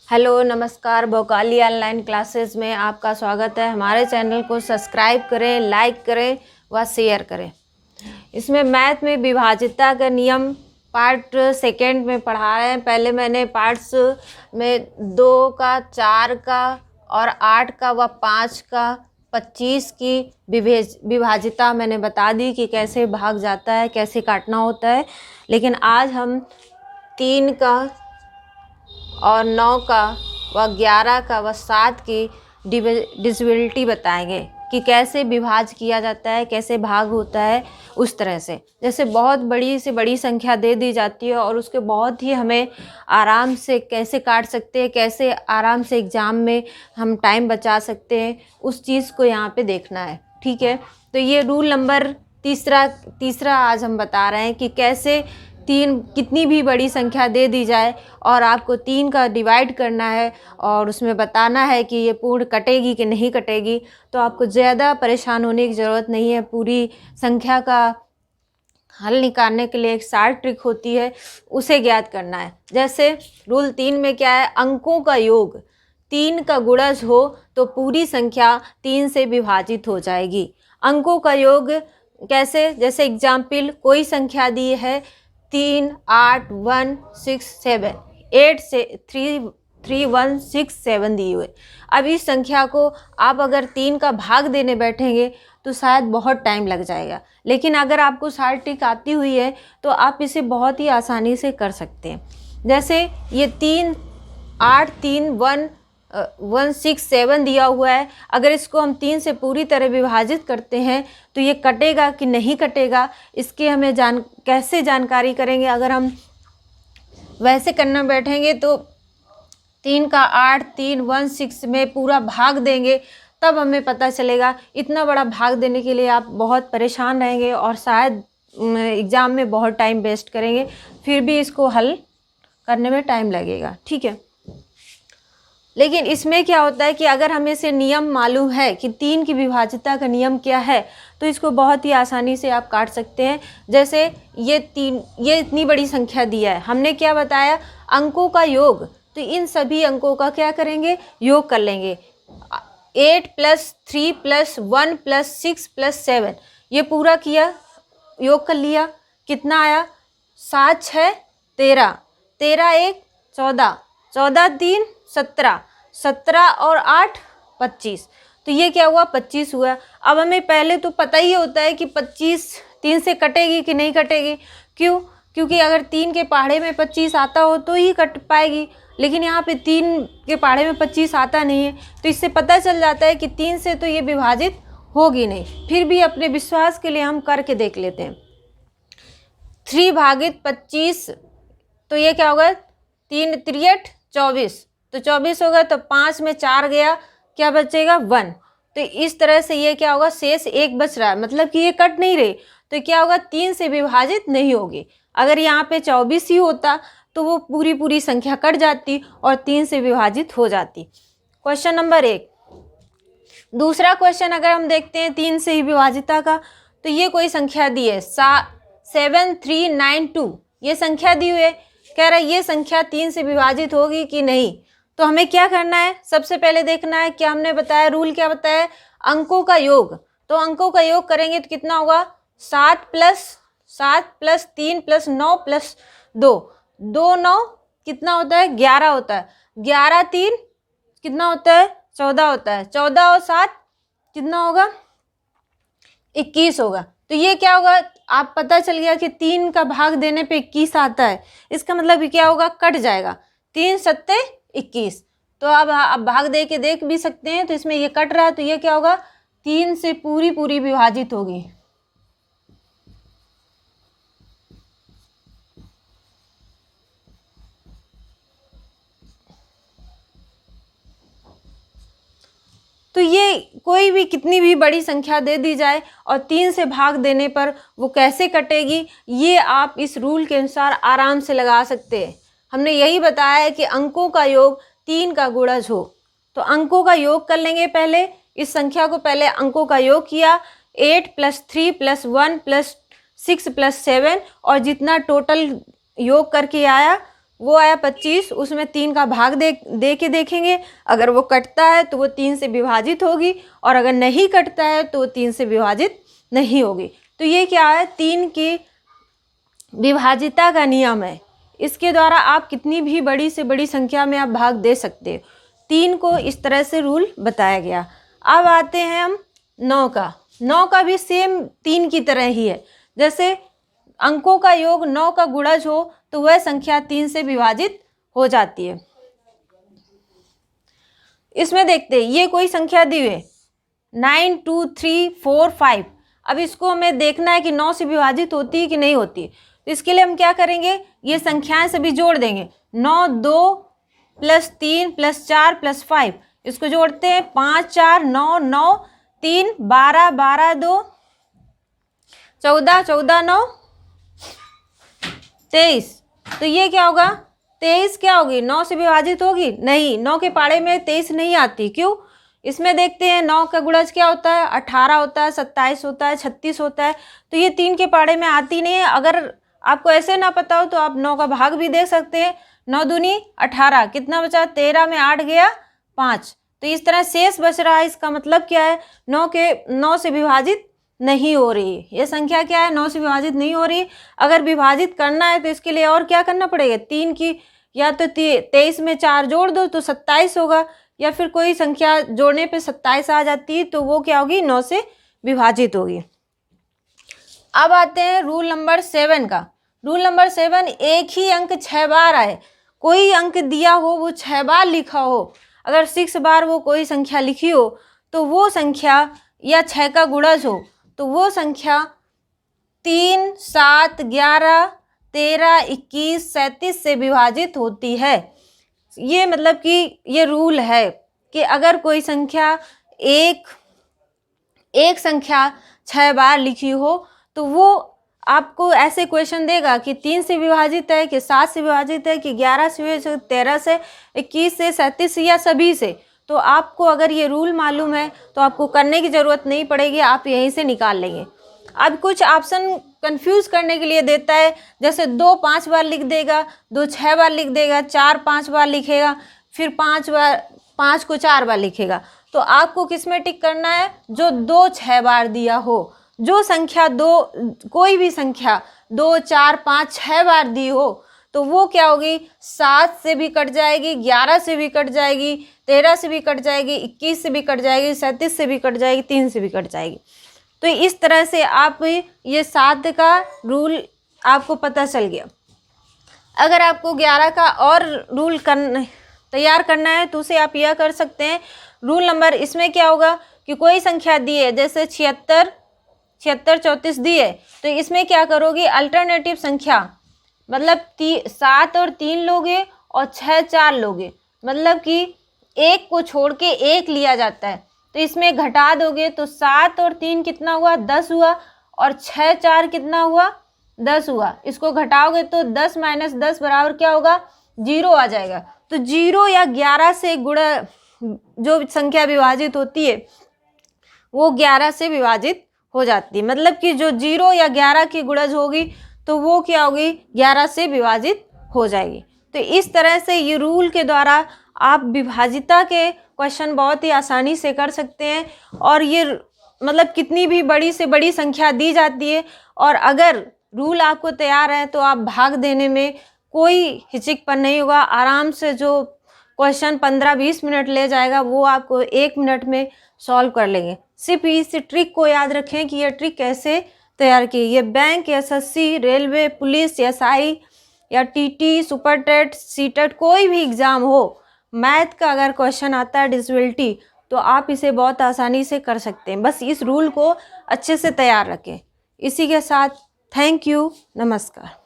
Hello नमस्कार, भोकाली online classes में आपका स्वागत है। हमारे चैनल को सब्सक्राइब करें, लाइक करें व शेयर करें। इसमें मैथ में विभाज्यता का नियम पार्ट सेकेंड में पढ़ा रहे हैं। पहले मैंने पार्ट्स में 2 का, 4 का और 8 का व 5 का 25 की विभाज्यता मैंने बता दी कि कैसे भाग जाता है, कैसे काटना होता है। लेकिन आज हम 3 का और 9 का व 11 का व 7 की डिविजिबिलिटी बताएंगे कि कैसे विभाज्य किया जाता है, कैसे भाग होता है। उस तरह से जैसे बहुत बड़ी से बड़ी संख्या दे दी जाती है और उसके बहुत ही हमें आराम से कैसे काट सकते हैं, कैसे आराम से एग्ज़ाम में हम टाइम बचा सकते हैं, उस चीज़ को यहाँ पे देखना है। ठीक है, तो ये रूल नंबर तीसरा आज हम बता रहे हैं कि कैसे कितनी भी बड़ी संख्या दे दी जाए और आपको 3 का डिवाइड करना है और उसमें बताना है कि ये पूर्ण कटेगी कि नहीं कटेगी। तो आपको ज़्यादा परेशान होने की ज़रूरत नहीं है। पूरी संख्या का हल निकालने के लिए एक शॉर्ट ट्रिक होती है, उसे ज्ञात करना है। जैसे रूल 3 में क्या है, अंकों का योग 3 का गुणज हो तो पूरी संख्या 3 से विभाजित हो जाएगी। अंकों का योग कैसे, जैसे एग्जाम्पल कोई संख्या दी है 3, 8, 1, 6, 7, 8 से 3, 1, 6, 7 दिए हुए। अब इस संख्या को आप अगर 3 का भाग देने बैठेंगे तो शायद बहुत टाइम लग जाएगा, लेकिन अगर आपको शॉर्ट ट्रिक आती हुई है तो आप इसे बहुत ही आसानी से कर सकते हैं। जैसे ये 3, 8, 3, 1, 1, 6, 7 दिया हुआ है। अगर इसको हम 3 से पूरी तरह विभाजित करते हैं तो ये कटेगा कि नहीं कटेगा, इसकी हमें कैसे जानकारी करेंगे। अगर हम वैसे करना बैठेंगे तो 3 का 8, 3, 1, 6 में पूरा भाग देंगे तब हमें पता चलेगा। इतना बड़ा भाग देने के लिए आप बहुत परेशान रहेंगे और शायद एग्ज़ाम में बहुत टाइम वेस्ट करेंगे, फिर भी इसको हल करने में टाइम लगेगा। ठीक है, लेकिन इसमें क्या होता है कि अगर हमें से नियम मालूम है कि 3 की विभाज्यता का नियम क्या है तो इसको बहुत ही आसानी से आप काट सकते हैं। जैसे ये इतनी बड़ी संख्या दिया है, हमने क्या बताया, अंकों का योग। तो इन सभी अंकों का क्या करेंगे, योग कर लेंगे। 8 + 3 + 1 + 6 + 7, ये पूरा किया, योग कर लिया। कितना आया, 7, 6, 13, 13, 1, 14, 14, 3, 17, 17 और 8, 25। तो ये क्या हुआ, 25 हुआ। अब हमें पहले तो पता ही होता है कि 25 3 से कटेगी कि नहीं कटेगी। क्यों, क्योंकि अगर 3 के पहाड़े में 25 आता हो तो ही कट पाएगी, लेकिन यहाँ पे 3 के पहाड़े में 25 आता नहीं है। तो इससे पता चल जाता है कि 3 से तो ये विभाजित होगी नहीं। फिर भी अपने विश्वास के लिए हम करके देख लेते हैं। 3 भागित 25, तो ये क्या होगा, 3 3 24, तो 24 होगा। तो 5 में 4 गया, क्या बचेगा, 1। तो इस तरह से ये क्या होगा, शेष 1 बच रहा है, मतलब कि ये कट नहीं रही। तो क्या होगा, 3 से विभाजित नहीं होगी। अगर यहाँ पे 24 ही होता तो वो पूरी संख्या कट जाती और 3 से विभाजित हो जाती। Question number 1। दूसरा क्वेश्चन अगर हम देखते हैं 3 से ही विभाजिता का, तो ये कोई संख्या दी है 7392, ये संख्या दी हुई है। कह रहा है ये संख्या 3 से विभाजित होगी कि नहीं। तो हमें क्या करना है, सबसे पहले देखना है, क्या हमने बताया, रूल क्या बताया, अंकों का योग। तो अंकों का योग करेंगे तो कितना होगा, 7 + 3 + 9 + 2, 2 9 कितना होता है, 11 होता है। 11 3 कितना होता है, 14 होता है। 14 और 7 कितना होगा, 21 होगा। तो ये क्या होगा, आप पता चल गया कि 3 का भाग देने पे 21 आता है। इसका मतलब क्या होगा, कट जाएगा। 3 7 21। तो अब आप भाग दे के देख भी सकते हैं, तो इसमें ये कट रहा है, तो ये क्या होगा, 3 से पूरी विभाजित होगी। तो ये कोई भी कितनी भी बड़ी संख्या दे दी जाए और 3 से भाग देने पर वो कैसे कटेगी, ये आप इस रूल के अनुसार आराम से लगा सकते हैं। हमने यही बताया है कि अंकों का योग 3 का गुणज हो। तो अंकों का योग कर लेंगे। पहले इस संख्या को पहले अंकों का योग किया, 8 + 3 + 1 + 6 + 7, और जितना टोटल योग करके आया वो आया 25, उसमें 3 का भाग दे के देखेंगे। अगर वो कटता है तो वो 3 से विभाजित होगी, और अगर नहीं कटता है तो वो 3 से विभाजित नहीं होगी। तो ये क्या है, 3 की विभाजिता का नियम है। इसके द्वारा आप कितनी भी बड़ी से बड़ी संख्या में आप भाग दे सकते हो। 3 को इस तरह से रूल बताया गया। अब आते हैं हम 9 का। 9 का भी सेम 3 की तरह ही है। जैसे अंकों का योग 9 का गुणज हो तो वह संख्या 3 से विभाजित हो जाती है। इसमें देखते हैं, ये कोई संख्या दी हुई है 9 2 3 4 5। अब इसको हमें देखना है कि 9 से विभाजित होती है कि नहीं होती है। तो इसके लिए हम क्या करेंगे, ये संख्याएं सभी जोड़ देंगे। 9 2 + 3 + 4 + 5, इसको जोड़ते हैं 5 4 9 9 3 12 12 2 14 14 9 23। तो ये क्या होगा, 23 क्या होगी, 9 से विभाजित होगी? नहीं, 9 के पाड़े में 23 नहीं आती। क्यों? इसमें देखते हैं 9 का गुणज क्या होता है, 18 होता है, 27 होता है, 36 होता है। तो ये 3 के पाड़े में आती नहीं है। अगर आपको ऐसे ना पता हो तो आप 9 का भाग भी दे सकते हैं। 9 दूनी 18, कितना बचा, 13 में 8 गया 5। तो इस तरह शेष बच रहा है। इसका मतलब क्या है, 9 से विभाजित नहीं हो रही है। ये संख्या क्या है, 9 से विभाजित नहीं हो रही। अगर विभाजित करना है तो इसके लिए और क्या करना पड़ेगा, 3 की या तो 23 में 4 जोड़ दो तो 27 होगा, या फिर कोई संख्या जोड़ने पे 27 आ जाती है तो वो क्या होगी, 9 से विभाजित होगी। अब आते हैं रूल नंबर 7 का। रूल नंबर 7, एक ही अंक 6 बार आए। कोई अंक दिया हो वो 6 बार लिखा हो, अगर 6 बार वो कोई संख्या लिखी हो तो वो संख्या, या 6 का गुणज हो तो वो संख्या 3 7 11 13 21 37 से विभाजित होती है। ये मतलब कि ये रूल है कि अगर कोई संख्या एक संख्या 6 बार लिखी हो तो वो आपको ऐसे क्वेश्चन देगा कि 3 से विभाजित है, कि 7 से विभाजित है, कि 11 से, 13 से, 21 से, 37 से, या सभी से। तो आपको अगर ये रूल मालूम है तो आपको करने की ज़रूरत नहीं पड़ेगी, आप यहीं से निकाल लेंगे। अब कुछ ऑप्शन कंफ्यूज करने के लिए देता है, जैसे 2 5 बार लिख देगा, 2 6 बार लिख देगा, 4 5 बार लिखेगा, फिर 5 को 4 बार लिखेगा। तो आपको किस में टिक करना है, जो 2 6 बार दिया हो। जो संख्या कोई भी संख्या 2 4 5 6 बार दी हो तो वो क्या होगी, 7 से भी कट जाएगी, 11 से भी कट जाएगी, 13 से भी कट जाएगी, 21 से भी कट जाएगी, 37 से भी कट जाएगी, 3 से भी कट जाएगी। तो इस तरह से आप ये 7 का रूल आपको पता चल गया। अगर आपको 11 का और रूल तैयार करना है तो उसे आप यह कर सकते हैं। रूल नंबर इसमें क्या होगा कि कोई संख्या दी है, जैसे 76 34 दी है, तो इसमें क्या करोगे, अल्टरनेटिव संख्या, मतलब 7 और 3 लोगे और 6 4 लोगे, मतलब कि एक को छोड़ के एक लिया जाता है। तो इसमें घटा दोगे तो 7 और 3 कितना हुआ, 10 हुआ, और 6 4 कितना हुआ, 10 हुआ। इसको घटाओगे तो 10 - 10 बराबर क्या होगा, 0 आ जाएगा। तो 0 या 11 से गुणा जो संख्या विभाजित होती है वो 11 से विभाजित हो जाती है। मतलब कि जो 0 या 11 की गुणज होगी तो वो क्या होगी, 11 से विभाजित हो जाएगी। तो इस तरह से ये रूल के द्वारा आप विभाजिता के क्वेश्चन बहुत ही आसानी से कर सकते हैं। और ये मतलब कितनी भी बड़ी से बड़ी संख्या दी जाती है, और अगर रूल आपको तैयार है तो आप भाग देने में कोई हिचकपन नहीं होगा। आराम से जो क्वेश्चन 15-20 मिनट ले जाएगा वो आपको 1 मिनट में सॉल्व कर लेंगे। सिर्फ इस ट्रिक को याद रखें कि ये ट्रिक कैसे तैयार की। ये bank, SSC, railway, police, SI या टीटी, सुपर टेट, सीटेट, कोई भी एग्ज़ाम हो, मैथ का अगर क्वेश्चन आता है डिसेबिलिटी, तो आप इसे बहुत आसानी से कर सकते हैं। बस इस रूल को अच्छे से तैयार रखें। इसी के साथ थैंक यू, नमस्कार।